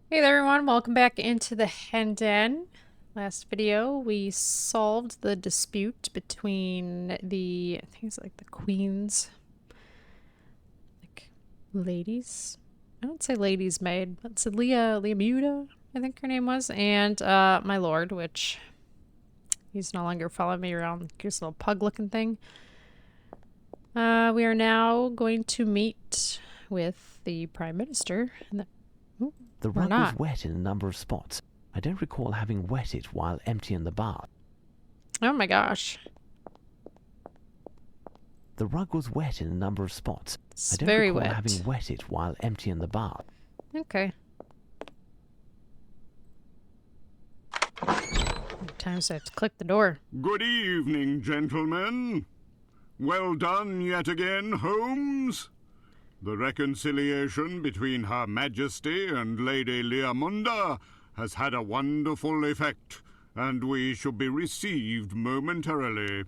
Hey there everyone, welcome back into the Henden. Last video we solved the dispute between I think it's like the queen's ladies. I don't say ladies maid, but it's Leomunda, I think her name was, and my lord, which he's no longer following me around, this little pug looking thing. We are now going to meet with the Prime Minister and the rug was wet in a number of spots. I don't recall having wet it while emptying the bath. Oh my gosh. The rug was wet in a number of spots. It's I don't very recall wet. having wet it while emptying the bath. Okay. Times I have to click the door. Good evening, gentlemen. Well done yet again, Holmes. The reconciliation between Her Majesty and Lady Leomunda has had a wonderful effect, and we should be received momentarily.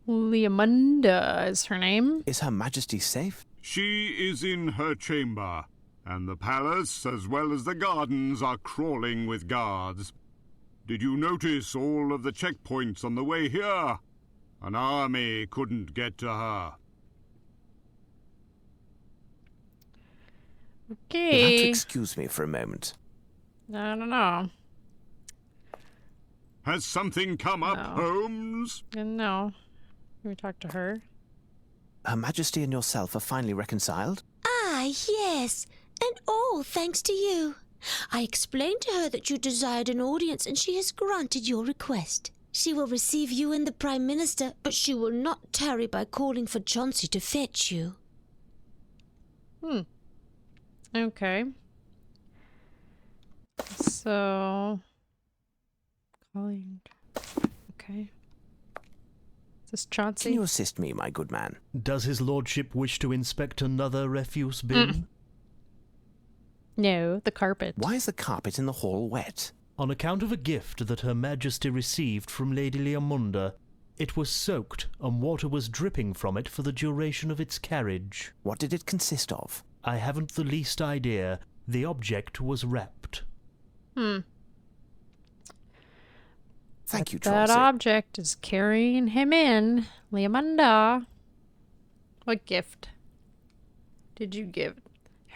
Leomunda is her name. Is Her Majesty safe? She is in her chamber, and the palace as well as the gardens are crawling with guards. Did you notice all of the checkpoints on the way here? An army couldn't get to her. Okay. You'll have to excuse me for a moment. I don't know. Has something come up, Holmes? No. Can we talk to her? Her Majesty and yourself are finally reconciled? Ah, yes. And all thanks to you. I explained to her that you desired an audience, and she has granted your request. She will receive you and the Prime Minister, but she will not tarry by calling for Chauncey to fetch you. Okay. So... calling... Okay. Is this Chauncey? Can you assist me, my good man? Does his lordship wish to inspect another refuse bin? No, the carpet. Why is the carpet in the hall wet? On account of a gift that Her Majesty received from Lady Leomunda, it was soaked and water was dripping from it for the duration of its carriage. What did it consist of? I haven't the least idea. The object was wrapped. Thank you, That Chauncey. object is carrying him in. Leomunda. What gift did you give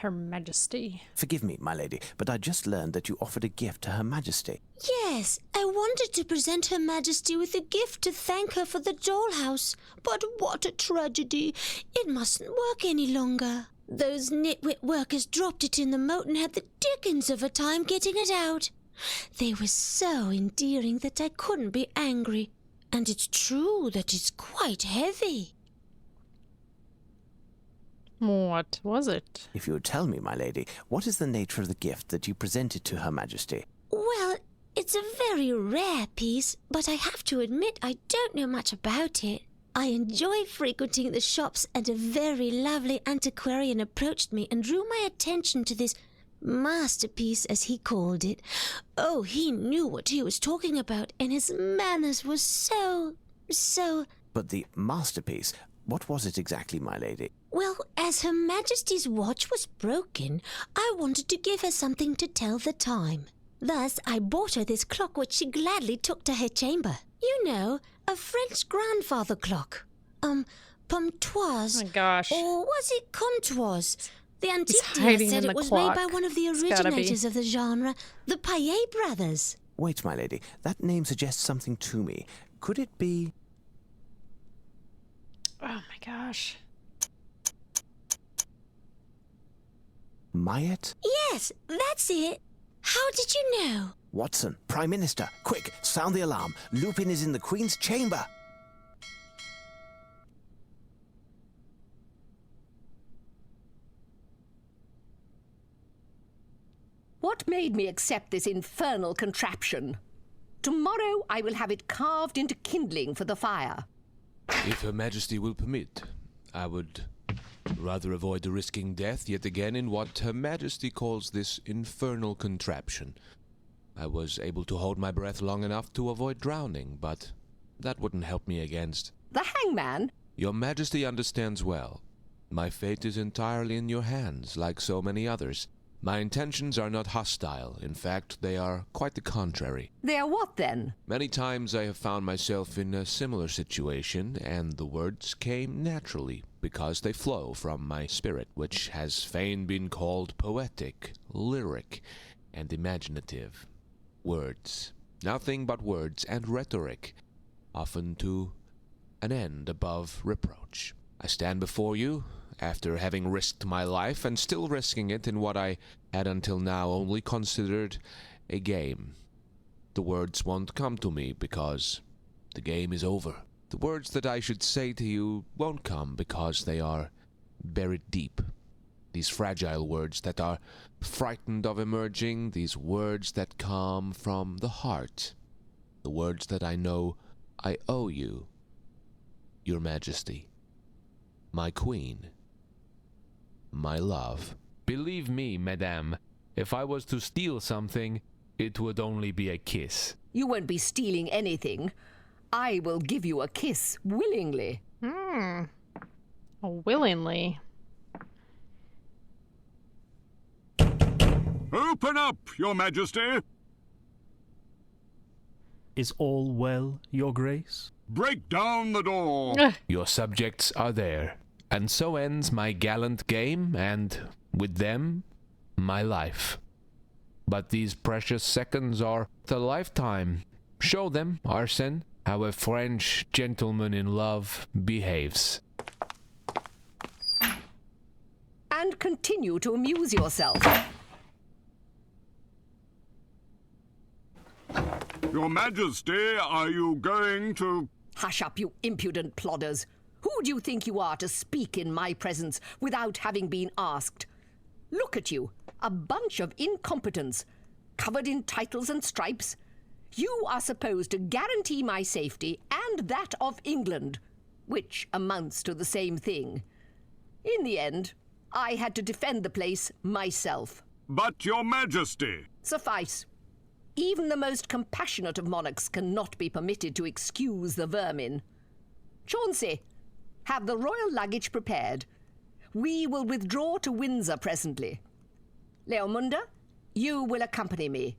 Her Majesty? Forgive me, my lady, but I just learned that you offered a gift to Her Majesty. Yes, I wanted to present Her Majesty with a gift to thank her for the dollhouse. But what a tragedy. It mustn't work any longer. Those nitwit workers dropped it in the moat and had the dickens of a time getting it out. They were so endearing that I couldn't be angry. And it's true that it's quite heavy. What was it? If you would tell me, my lady, what is the nature of the gift that you presented to Her Majesty? Well, it's a very rare piece, but I have to admit I don't know much about it. I enjoy frequenting the shops, and a very lovely antiquarian approached me and drew my attention to this masterpiece, as he called it. Oh, he knew what he was talking about, and his manners were so... But the masterpiece, what was it exactly, my lady? Well, as Her Majesty's watch was broken, I wanted to give her something to tell the time. Thus, I bought her this clock which she gladly took to her chamber. You know, a French grandfather clock. Pomtoise. Oh my gosh. Or was it Comtoise? The hiding Antiquaire said in it the was made by clock. one of the It's gotta be. originators of the genre, the Paillet brothers. Wait, my lady, that name suggests something to me. Could it be... Oh my gosh. Mayet? Yes, that's it. How did you know? Watson, Prime Minister, quick, sound the alarm. Lupin is in the Queen's chamber. What made me accept this infernal contraption? Tomorrow I will have it carved into kindling for the fire. If Her Majesty will permit, I would rather avoid risking death yet again in what Her Majesty calls this infernal contraption. I was able to hold my breath long enough to avoid drowning, but that wouldn't help me against... The hangman? Your Majesty understands well. My fate is entirely in your hands, like so many others. My intentions are not hostile. In fact, they are quite the contrary. They are what, then? Many times I have found myself in a similar situation, and the words came naturally, because they flow from my spirit, which has fain been called poetic, lyric, and imaginative. Words. Nothing but words and rhetoric, often to an end above reproach. I stand before you, after having risked my life, and still risking it in what I had until now only considered a game. The words won't come to me because the game is over. The words that I should say to you won't come because they are buried deep. These fragile words that are frightened of emerging, these words that come from the heart, the words that I know I owe you, Your Majesty, my Queen, my love. Believe me, madame, if I was to steal something, it would only be a kiss. You won't be stealing anything. I will give you a kiss willingly. Oh, willingly. Open up, Your Majesty! Is all well, Your Grace? Break down the door! Your subjects are there, and so ends my gallant game, and, with them, my life. But these precious seconds are the lifetime. Show them, Arsène, how a French gentleman in love behaves. And continue to amuse yourself. Your Majesty, are you going to... Hush up, you impudent plodders. Who do you think you are to speak in my presence without having been asked? Look at you, a bunch of incompetents, covered in titles and stripes. You are supposed to guarantee my safety and that of England, which amounts to the same thing. In the end, I had to defend the place myself. But, Your Majesty... Suffice. Even the most compassionate of monarchs cannot be permitted to excuse the vermin. Chauncey, have the royal luggage prepared. We will withdraw to Windsor presently. Leomunda, you will accompany me.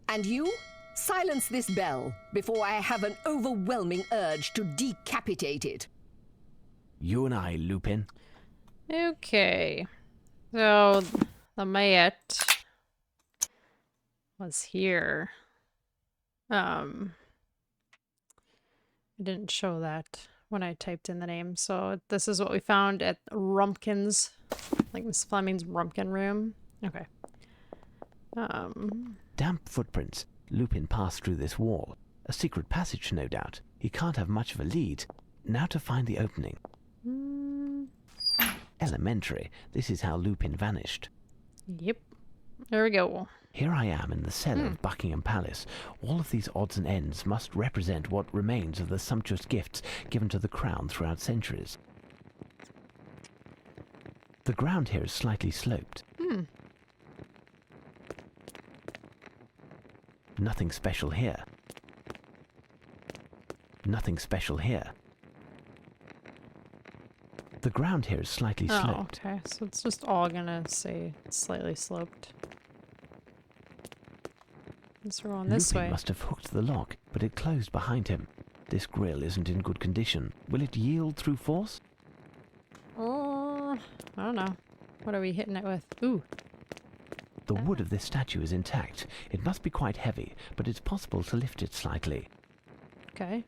And you, silence this bell before I have an overwhelming urge to decapitate it. You and I, Lupin. Okay. So, the Mayette was here. I didn't show that when I typed in the name. So this is what we found at Rumpkin's, like Miss Fleming's Rumpkin room. Okay. Damp footprints. Lupin passed through this wall. A secret passage, no doubt. He can't have much of a lead. Now to find the opening. Elementary. This is how Lupin vanished. Yep. There we go. Here I am in the cellar of Buckingham Palace. All of these odds and ends must represent what remains of the sumptuous gifts given to the crown throughout centuries. The ground here is slightly sloped. Nothing special here. Nothing special here. The ground here is slightly sloped. Okay. So it's just all gonna say slightly sloped. Guess we're going this Lupin way. must have hooked the lock, but it closed behind him. This grill isn't in good condition. Will it yield through force? I don't know. What are we hitting it with? Ooh. The wood of this statue is intact. It must be quite heavy, but it's possible to lift it slightly. Okay.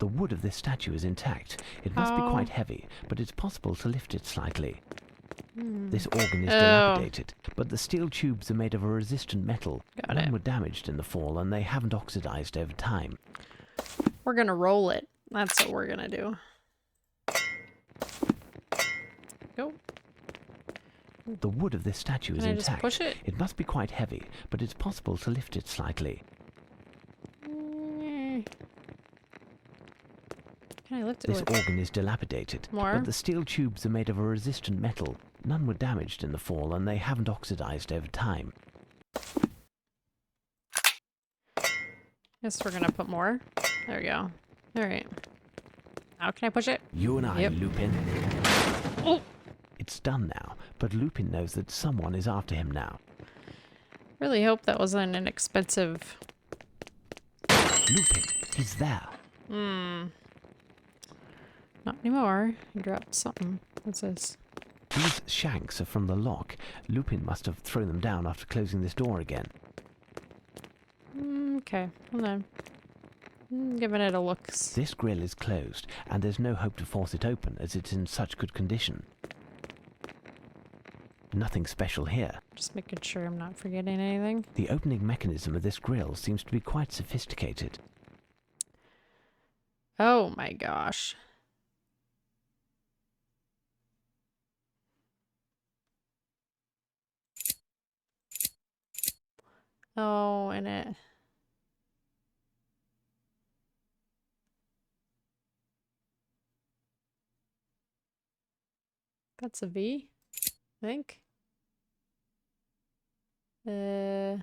The wood of this statue is intact. It must be quite heavy, but it's possible to lift it slightly. This organ is dilapidated, but the steel tubes are made of a resistant metal. None were damaged in the fall, and they haven't oxidized over time. We're gonna roll it. That's what we're gonna do. Go. The wood of this statue is Can I just intact. push it? It must be quite heavy, but it's possible to lift it slightly. Can I lift it This with organ is dilapidated, more? but the steel tubes are made of a resistant metal. None were damaged in the fall, and they haven't oxidized over time. Guess we're gonna put more. There we go. Alright. How can I push it? You and I, Yep. Lupin. Oh! It's done now, but Lupin knows that someone is after him now. Really hope that wasn't an expensive... Lupin, he's there. Not anymore. He dropped something. What's this? These shanks are from the lock. Lupin must have thrown them down after closing this door again. Okay, hold on. Giving it a look. This grill is closed, and there's no hope to force it open as it's in such good condition. Nothing special here. Just making sure I'm not forgetting anything. The opening mechanism of this grill seems to be quite sophisticated. Oh my gosh. Oh, and it... That's a V, I think. So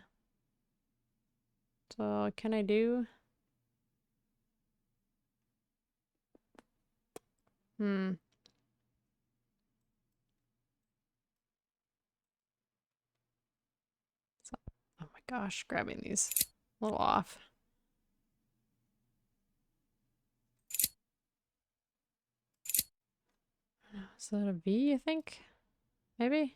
can I do? So, oh my gosh, grabbing these a little off. Is that a V, I think? Maybe?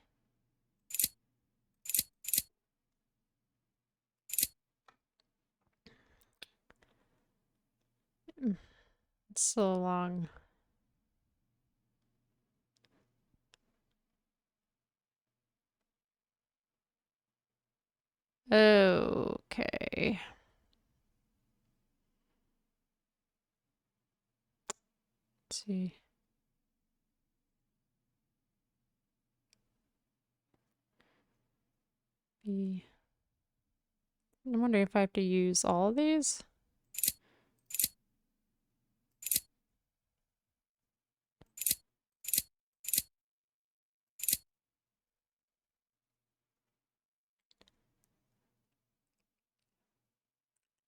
It's so long. Okay. Let's see. B. I'm wondering if I have to use all of these.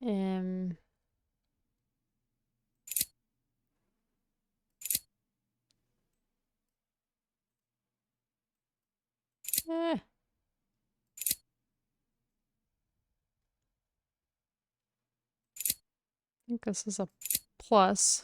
Um. Eh. I think this is a plus.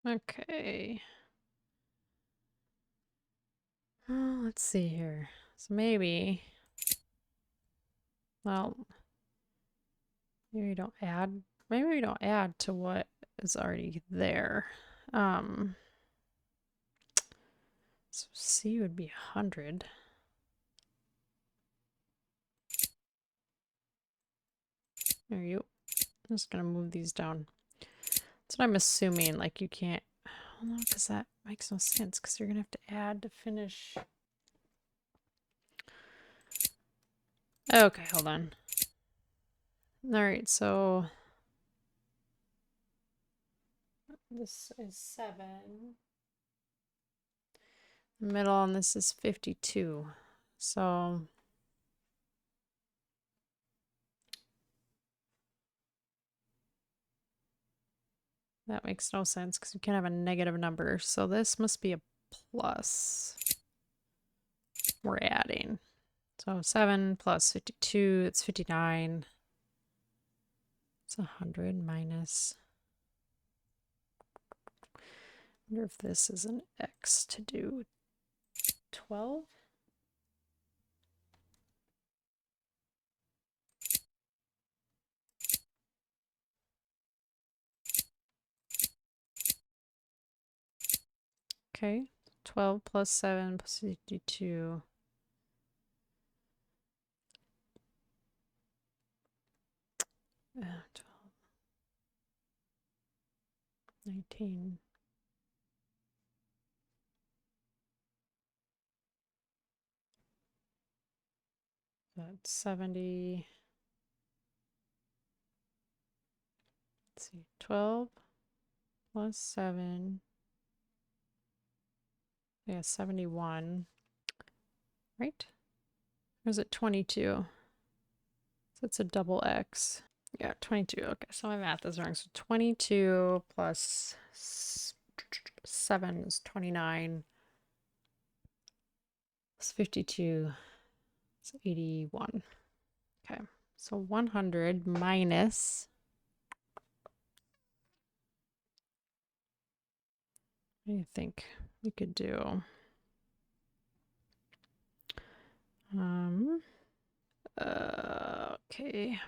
Okay. Oh, let's see here. So maybe, well, maybe we don't add, maybe we don't add to what is already there. So C would be 100. There you go. I'm just gonna move these down. That's what I'm assuming, like you can't, oh no, because that makes no sense, because you're gonna have to add to finish. Okay, hold on. Alright, so this is 7. The middle, and this is 52. So that makes no sense because you can't have a negative number. So this must be a plus. We're adding. So 7 plus 52, it's 59. It's 100 minus. I wonder if this is an X to do 12. Okay, 12 plus 7 plus 52. 12, 19. That's 70. Let's see. 12 plus 7. Yeah, 71. Right? Or is it 22? So it's a double X. Yeah, 22. Okay, so my math is wrong. So 22 plus 7 is 29. Plus 52 is 81. Okay, so 100 minus... What do you think we could do? Okay.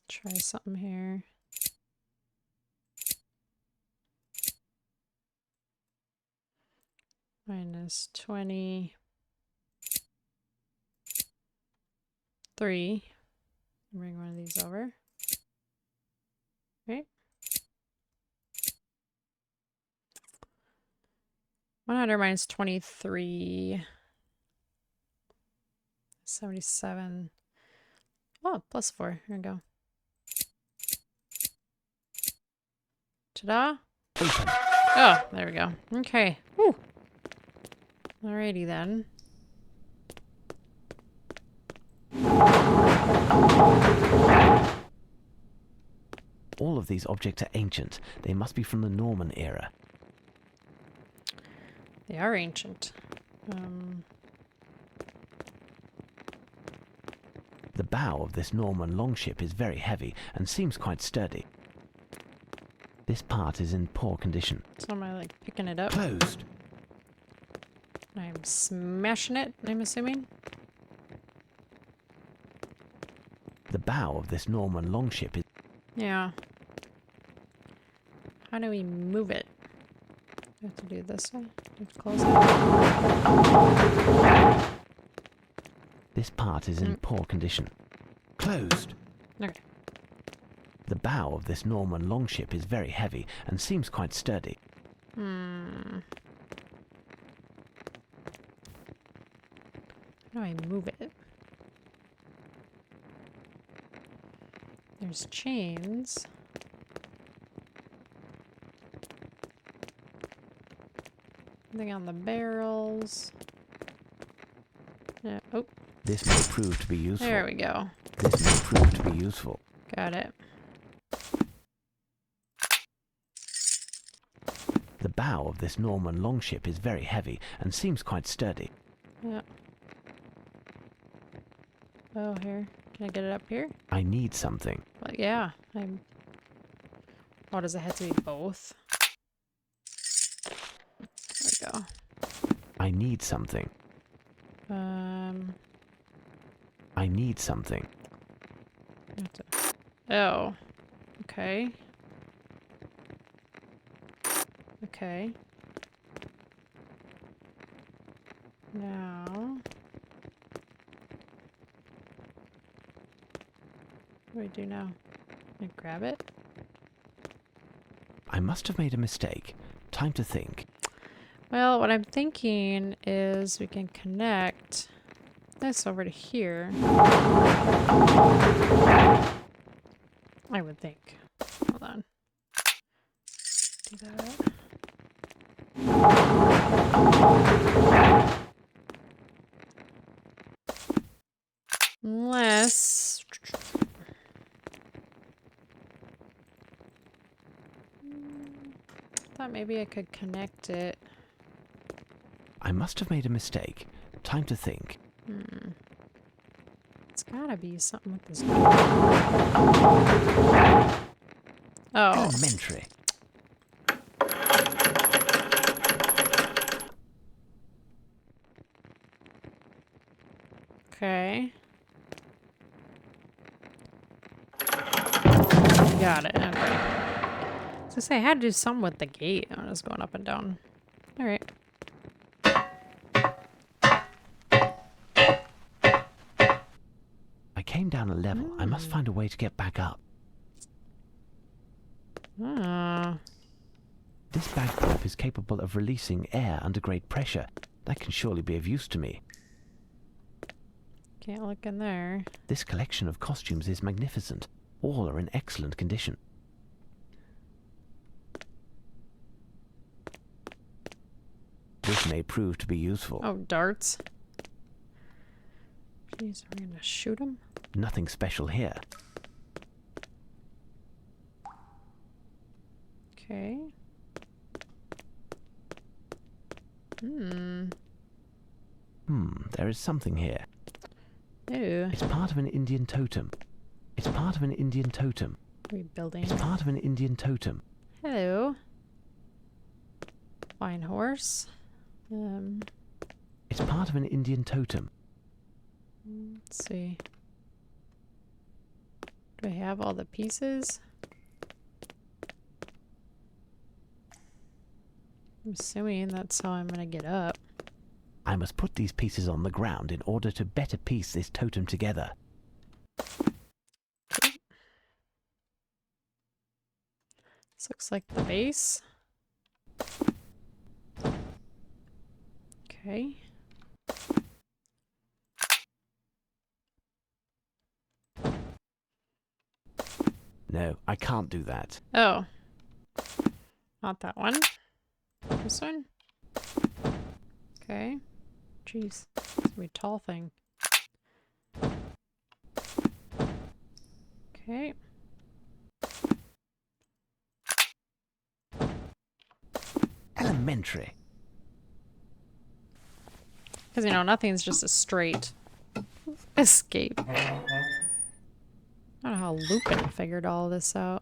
Try something here. Minus 23. Bring one of these over. Right? 100 minus 23. 77. Oh, plus 4. Here we go. Ta-da! Oh, there we go. Okay. Whew. Alrighty then. All of these objects are ancient. They must be from the Norman era. They are ancient. The bow of this Norman longship is very heavy and seems quite sturdy. This part is in poor condition. So am I like picking it up? Closed. I'm smashing it, I'm assuming. The bow of this Norman longship is... Yeah. How do we move it? We have to do it this way. We have to close it. This part is in poor condition. Closed. Okay. The bow of this Norman longship is very heavy and seems quite sturdy. How do I move it? There's chains. Nothing on the barrels. Yeah. Oh. This may prove to be useful. There we go. This may prove to be useful. Got it. The bow of this Norman longship is very heavy and seems quite sturdy. Yeah. Oh, here. Can I get it up here? I need something. Well, yeah. Oh, does it have to be both? There we go. I need something. I need something. Oh. Okay. Okay. Now... What do we do now? Can I grab it? I must have made a mistake. Time to think. Well, what I'm thinking is we can connect this over to here. I would think. Hold on. Do that. Unless... thought maybe I could connect it. I must have made a mistake. Time to think. It's gotta be something with this door. Oh. Elementary. Okay. Got it. Okay. So say I had to do something with the gate. I was going up and down. All right. I came down a level. I must find a way to get back up. This bagpipe is capable of releasing air under great pressure. That can surely be of use to me. Can't look in there. This collection of costumes is magnificent. All are in excellent condition. This may prove to be useful. Oh, darts. Jeez, we're gonna shoot him? Nothing special here. Okay. There is something here. Ew. It's part of an Indian totem. It's part of an Indian totem. Rebuilding. It's part of an Indian totem. Hello. Fine horse. It's part of an Indian totem. Let's see. Do I have all the pieces? I'm assuming that's how I'm gonna get up. I must put these pieces on the ground in order to better piece this totem together. This looks like the base. Okay. No, I can't do that. Oh. Not that one. This one? Okay. Jeez. It's a really tall thing. Okay. Elementary. Because, you know, nothing's just a straight escape. I don't know how Lupin figured all this out.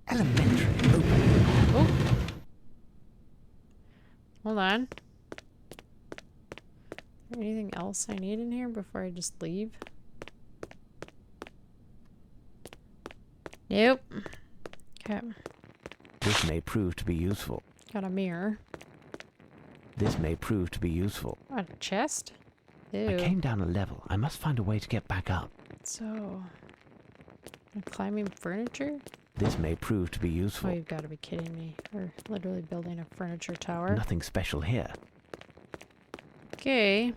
Elementary. Oh. Hold on. Is there anything else I need in here before I just leave? Nope. Okay. This may prove to be useful. Got a mirror. This may prove to be useful. What, a chest? Ew. I came down a level. I must find a way to get back up. So... climbing furniture? This may prove to be Oh, useful. you've got to be kidding me. We're literally building a furniture tower. Nothing special here. Okay.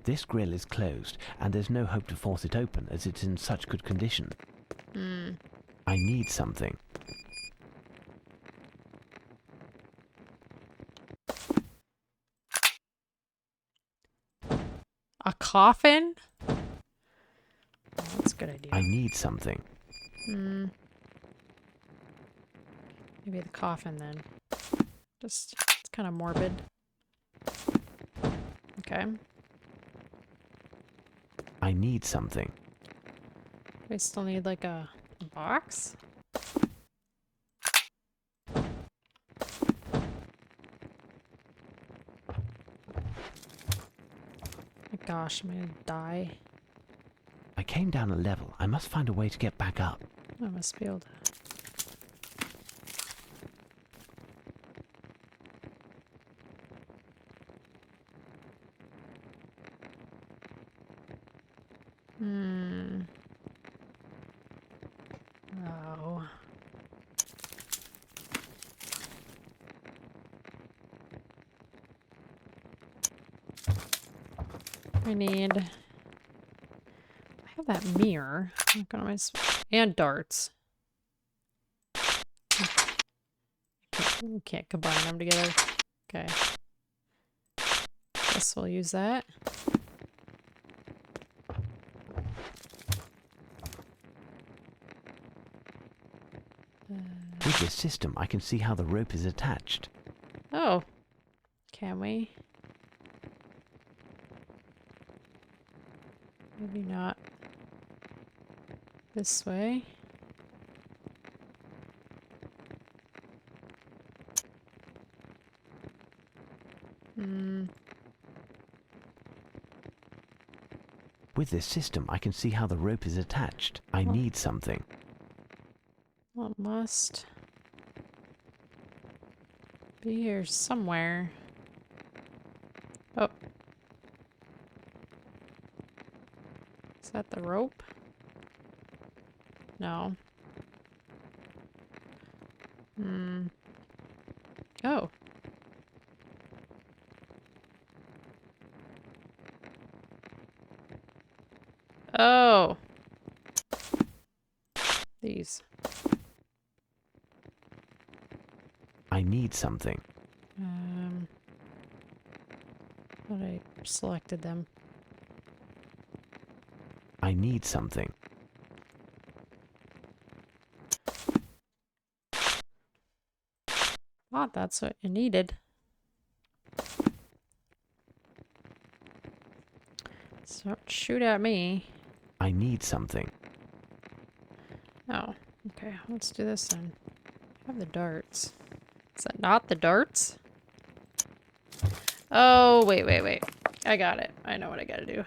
This grill is closed, and there's no hope to force it open as it's in such good condition. I need something. A coffin? Oh, that's a good idea. I need something. Maybe the coffin then. Just, it's kind of morbid. Okay. I need something. I still need like a box? My gosh, I'm gonna die. I came down a level. I must find a way to get back up. I must be able to. Oh. I have that mirror. I'm gonna and darts. We can't combine them together. Okay. Guess we'll use that. With this system, I can see how the rope is attached. Oh. Can we? Maybe not. This way. With this system, I can see how the rope is attached. I need something. Well, it must be here somewhere. Oh. Is that the rope? No. Oh. Oh. These. I need something. Thought I selected them. I need something. Thought that's what you needed. So don't shoot at me. I need something. Oh, okay. Let's do this then. I have the darts. Is that not the darts? Oh, wait. I got it. I know what I gotta do.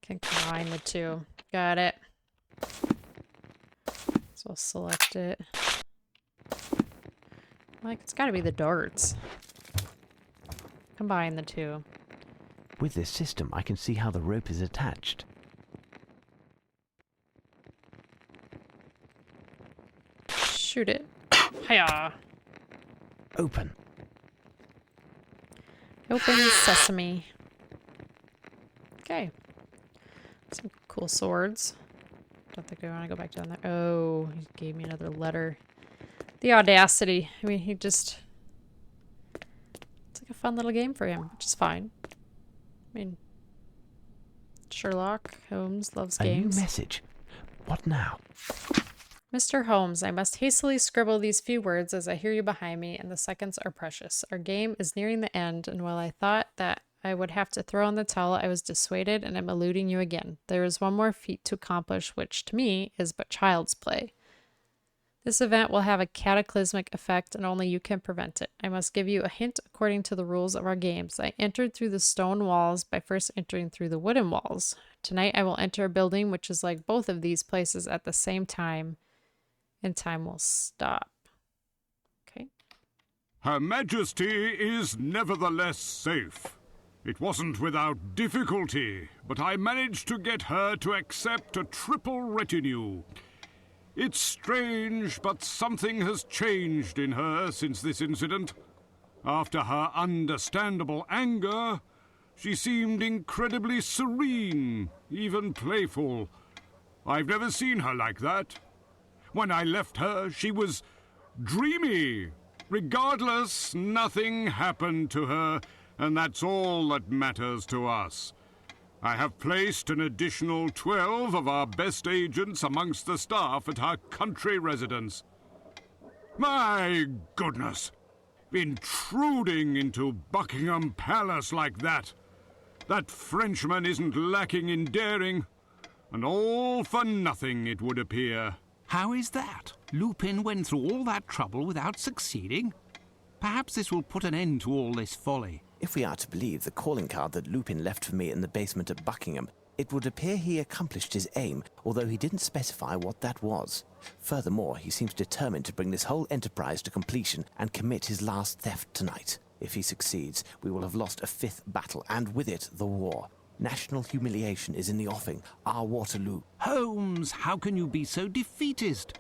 Can combine the two. Got it. So I'll select it. Like, it's gotta be the darts. Combine the two. With this system, I can see how the rope is attached. Shoot it. Hiya! Open. Open sesame. Okay. Some cool swords. Don't think I want to go back down there. Oh, he gave me another letter. The audacity. I mean, it's like a fun little game for him, which is fine. I mean, Sherlock Holmes loves games. A new message. What now? Mr. Holmes, I must hastily scribble these few words as I hear you behind me, and the seconds are precious. Our game is nearing the end, and while I thought that I would have to throw in the towel, I was dissuaded, and am eluding you again. There is one more feat to accomplish, which, to me, is but child's play. This event will have a cataclysmic effect, and only you can prevent it. I must give you a hint according to the rules of our games. I entered through the stone walls by first entering through the wooden walls. Tonight I will enter a building which is like both of these places at the same time, and time will stop. Okay. Her Majesty is nevertheless safe. It wasn't without difficulty, but I managed to get her to accept a triple retinue. It's strange, but something has changed in her since this incident. After her understandable anger, she seemed incredibly serene, even playful. I've never seen her like that. When I left her, she was dreamy. Regardless, nothing happened to her, and that's all that matters to us. I have placed an additional 12 of our best agents amongst the staff at her country residence. My goodness! Intruding into Buckingham Palace like that! That Frenchman isn't lacking in daring, and all for nothing, it would appear. How is that? Lupin went through all that trouble without succeeding? Perhaps this will put an end to all this folly. If we are to believe the calling card that Lupin left for me in the basement at Buckingham, it would appear he accomplished his aim, although he didn't specify what that was. Furthermore, he seems determined to bring this whole enterprise to completion and commit his last theft tonight. If he succeeds, we will have lost a fifth battle, and with it, the war. National humiliation is in the offing, our Waterloo. Holmes, how can you be so defeatist?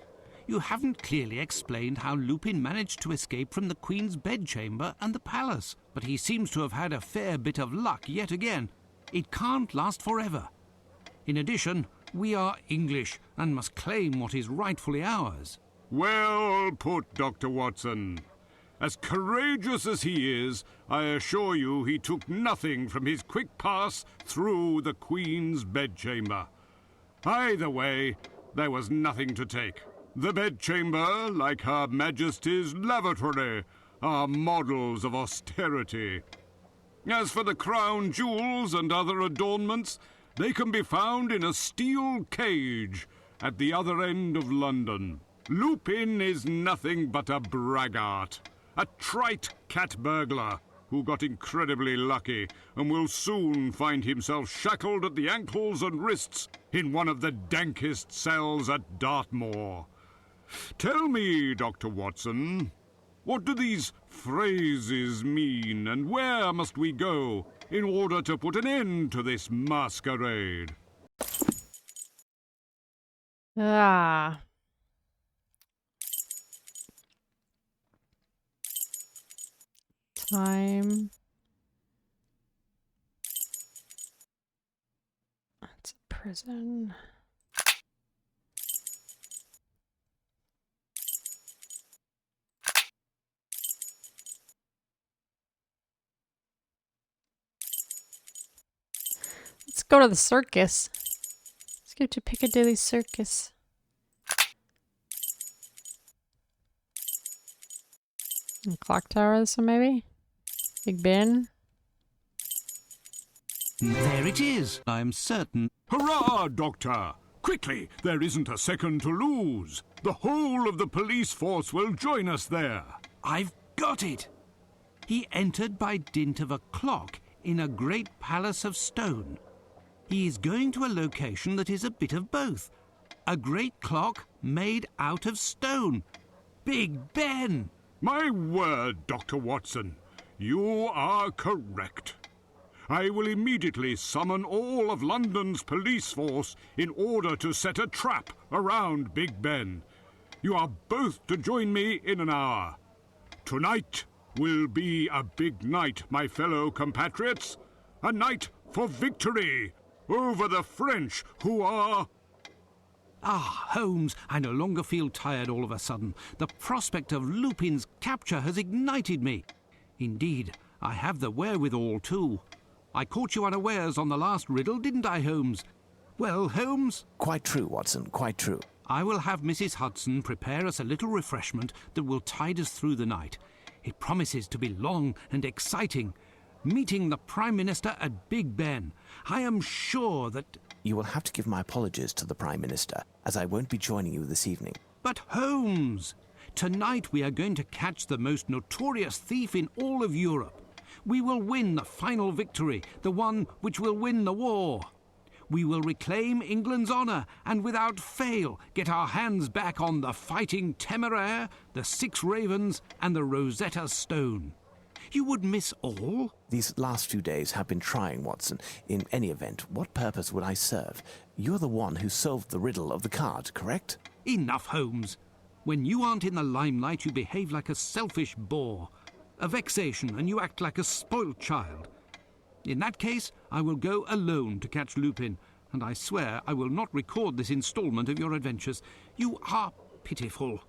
You haven't clearly explained how Lupin managed to escape from the Queen's bedchamber and the palace, but he seems to have had a fair bit of luck yet again. It can't last forever. In addition, we are English and must claim what is rightfully ours. Well put, Dr. Watson. As courageous as he is, I assure you he took nothing from his quick pass through the Queen's bedchamber. Either way, there was nothing to take. The bedchamber, like Her Majesty's lavatory, are models of austerity. As for the crown jewels and other adornments, they can be found in a steel cage at the other end of London. Lupin is nothing but a braggart, a trite cat burglar who got incredibly lucky and will soon find himself shackled at the ankles and wrists in one of the dankest cells at Dartmoor. Tell me, Dr. Watson, what do these phrases mean, and where must we go in order to put an end to this masquerade? Ah. Time. That's a prison. Let's go to the circus. Let's go to Piccadilly Circus. Clock tower, this one maybe? Big Ben? There it is, I'm certain. Hurrah, Doctor! Quickly, there isn't a second to lose. The whole of the police force will join us there. I've got it. He entered by dint of a clock in a great palace of stone. He is going to a location that is a bit of both. A great clock made out of stone. Big Ben! My word, Dr. Watson, you are correct. I will immediately summon all of London's police force in order to set a trap around Big Ben. You are both to join me in an hour. Tonight will be a big night, my fellow compatriots. A night for victory over the French, who are... Ah, Holmes, I no longer feel tired all of a sudden. The prospect of Lupin's capture has ignited me. Indeed, I have the wherewithal too. I caught you unawares on the last riddle, didn't I, Holmes? Well, Holmes? Quite true, Watson, quite true. I will have Mrs. Hudson prepare us a little refreshment that will tide us through the night. It promises to be long and exciting. Meeting the Prime Minister at Big Ben. I am sure that... You will have to give my apologies to the Prime Minister, as I won't be joining you this evening. But Holmes, tonight we are going to catch the most notorious thief in all of Europe. We will win the final victory, the one which will win the war. We will reclaim England's honour and without fail get our hands back on the Fighting Temeraire, the Six Ravens and the Rosetta Stone. You would miss all? These last few days have been trying, Watson. In any event, what purpose would I serve? You're the one who solved the riddle of the card, correct? Enough, Holmes. When you aren't in the limelight, you behave like a selfish boor. A vexation, and you act like a spoilt child. In that case, I will go alone to catch Lupin, and I swear I will not record this installment of your adventures. You are pitiful.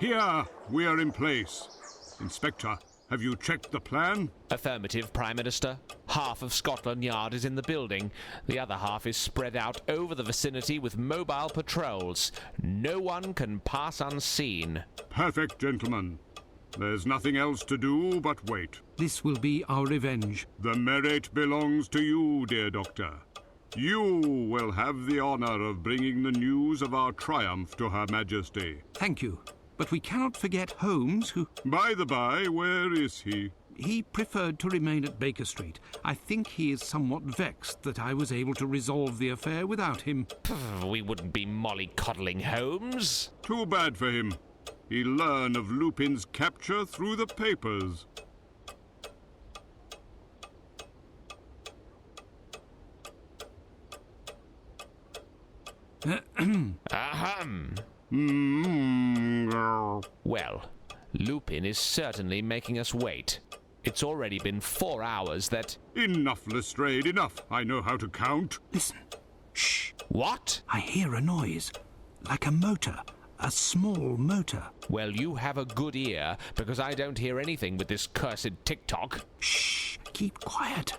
Here, we are in place. Inspector, have you checked the plan? Affirmative, Prime Minister. Half of Scotland Yard is in the building. The other half is spread out over the vicinity with mobile patrols. No one can pass unseen. Perfect, gentlemen. There's nothing else to do but wait. This will be our revenge. The merit belongs to you, dear Doctor. You will have the honor of bringing the news of our triumph to Her Majesty. Thank you. But we cannot forget Holmes, who... By the by, where is he? He preferred to remain at Baker Street. I think he is somewhat vexed that I was able to resolve the affair without him. We wouldn't be mollycoddling Holmes. Too bad for him. He'll learn of Lupin's capture through the papers. Ahem. Girl. Well, Lupin is certainly making us wait. It's already been 4 hours that... Enough, Lestrade, enough. I know how to count. Listen. Shh. What? I hear a noise. Like a motor. A small motor. Well, you have a good ear, because I don't hear anything with this cursed tick-tock. Shh. Keep quiet.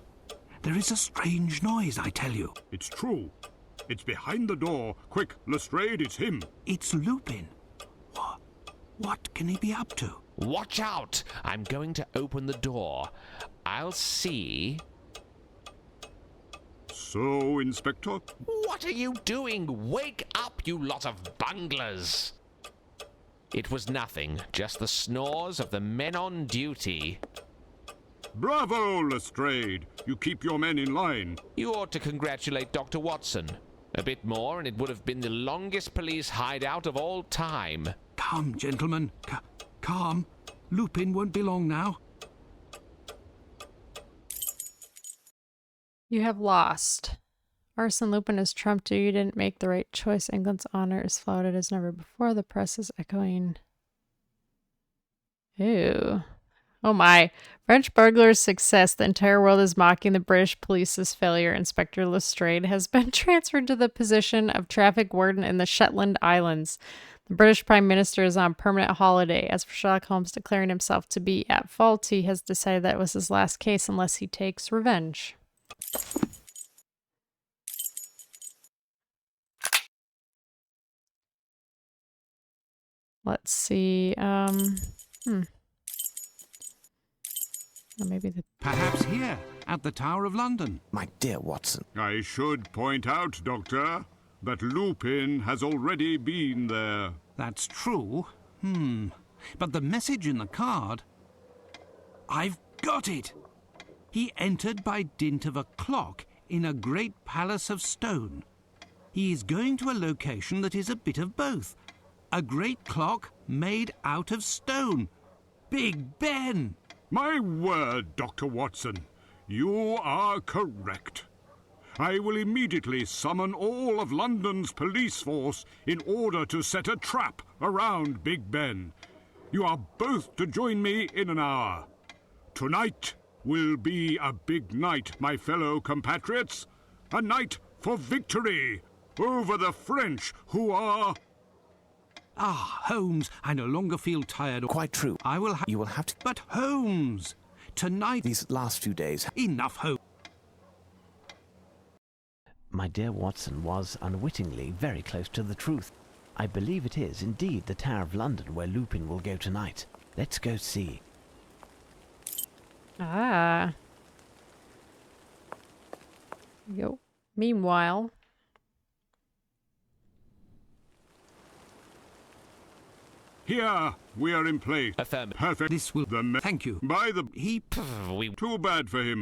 There is a strange noise, I tell you. It's true. It's behind the door. Quick, Lestrade, it's him. It's Lupin. What can he be up to? Watch out! I'm going to open the door. I'll see... So, Inspector? What are you doing? Wake up, you lot of bunglers! It was nothing, just the snores of the men on duty. Bravo, Lestrade! You keep your men in line. You ought to congratulate Dr. Watson. A bit more, and it would have been the longest police hideout of all time. Calm, gentlemen. Calm. Lupin won't be long now. You have lost. Arson Lupin is trumped. You didn't make the right choice. England's honor is flouted as never before. The press is echoing. Ew. Oh my. French burglar's success. The entire world is mocking the British police's failure. Inspector Lestrade has been transferred to the position of traffic warden in the Shetland Islands. The British Prime Minister is on permanent holiday. As for Sherlock Holmes declaring himself to be at fault, he has decided that was his last case unless he takes revenge. Let's see. Or maybe the... Perhaps here, at the Tower of London. My dear Watson. I should point out, Doctor, that Lupin has already been there. That's true. But the message in the card... I've got it! He entered by dint of a clock in a great palace of stone. He is going to a location that is a bit of both. A great clock made out of stone. Big Ben! My word, Dr. Watson, you are correct. I will immediately summon all of London's police force in order to set a trap around Big Ben. You are both to join me in an hour. Tonight will be a big night, my fellow compatriots. A night for victory over the French, who are... Ah, Holmes, I no longer feel tired. Quite true. You will have to... But Holmes, tonight... These last few days... Enough, Holmes. My dear Watson was, unwittingly, very close to the truth. I believe it is, indeed, the Tower of London where Lupin will go tonight. Let's go see. Ah. Yo. Meanwhile... Here, we are in place. Affirmative. Perfect. This will... Thank you. By the... He... Too bad for him.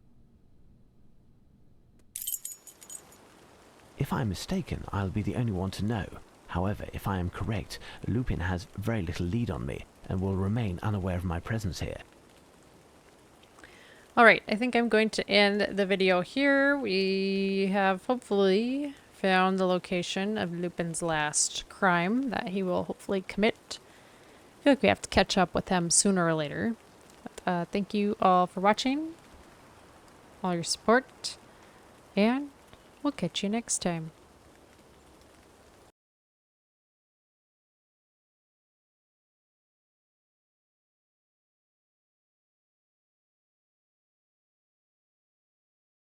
If I am mistaken, I'll be the only one to know. However, if I am correct, Lupin has very little lead on me, and will remain unaware of my presence here. Alright, I think I'm going to end the video here. We have hopefully found the location of Lupin's last crime that he will hopefully commit. I feel like we have to catch up with him sooner or later. But, thank you all for watching, all your support, and we'll catch you next time.